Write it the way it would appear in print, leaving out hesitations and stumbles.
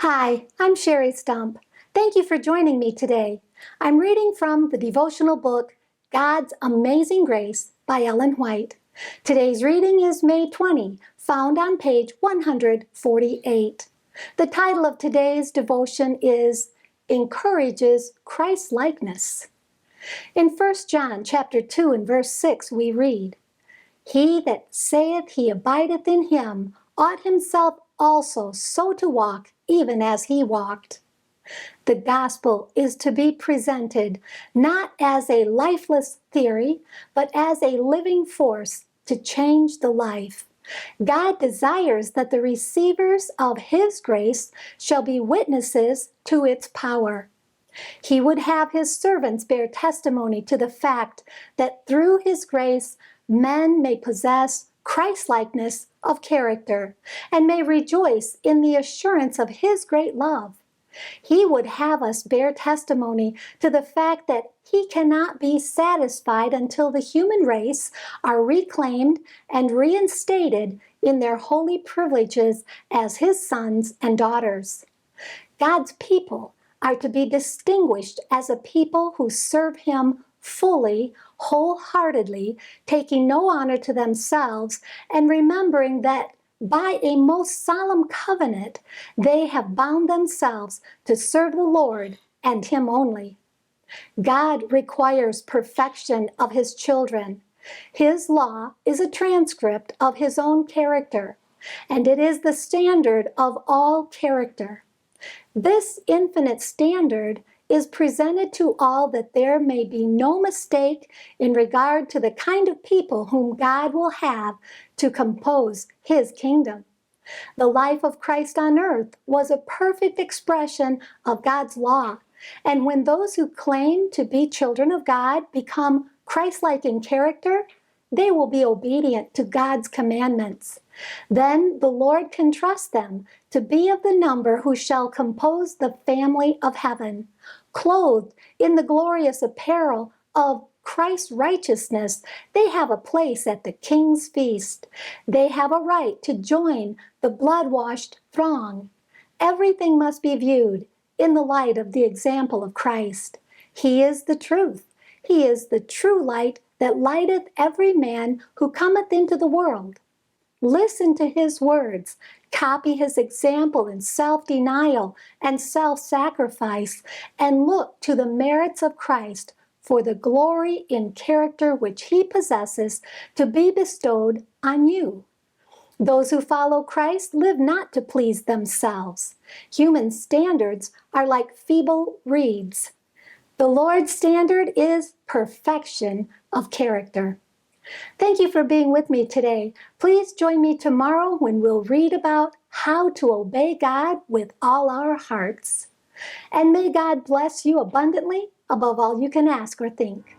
Hi, I'm Sherry Stump. Thank you for joining me today. I'm reading from the devotional book, God's Amazing Grace by Ellen White. Today's reading is May 20, found on page 148. The title of today's devotion is Encourages Christ-likeness. In 1 John chapter 2 and verse 6 we read, "He that saith he abideth in him ought himself also so to walk, even as he walked." The gospel is to be presented not as a lifeless theory, but as a living force to change the life. God desires that the receivers of His grace shall be witnesses to its power. He would have His servants bear testimony to the fact that through His grace, men may possess Christ-likeness of character and may rejoice in the assurance of His great love. He would have us bear testimony to the fact that He cannot be satisfied until the human race are reclaimed and reinstated in their holy privileges as His sons and daughters. God's people are to be distinguished as a people who serve Him fully, wholeheartedly, taking no honor to themselves, and remembering that by a most solemn covenant, they have bound themselves to serve the Lord and Him only. God requires perfection of His children. His law is a transcript of His own character, and it is the standard of all character. This infinite standard is presented to all that there may be no mistake in regard to the kind of people whom God will have to compose His kingdom. The life of Christ on earth was a perfect expression of God's law, and when those who claim to be children of God become Christ-like in character, they will be obedient to God's commandments. Then the Lord can trust them to be of the number who shall compose the family of heaven. Clothed in the glorious apparel of Christ's righteousness, they have a place at the King's feast. They have a right to join the blood-washed throng. Everything must be viewed in the light of the example of Christ. He is the truth. He is the true light that lighteth every man who cometh into the world. Listen to His words, copy His example in self-denial and self-sacrifice, and look to the merits of Christ for the glory in character which He possesses to be bestowed on you. Those who follow Christ live not to please themselves. Human standards are like feeble reeds. The Lord's standard is perfection of character. Thank you for being with me today. Please join me tomorrow when we'll read about how to obey God with all our hearts. And may God bless you abundantly above all you can ask or think.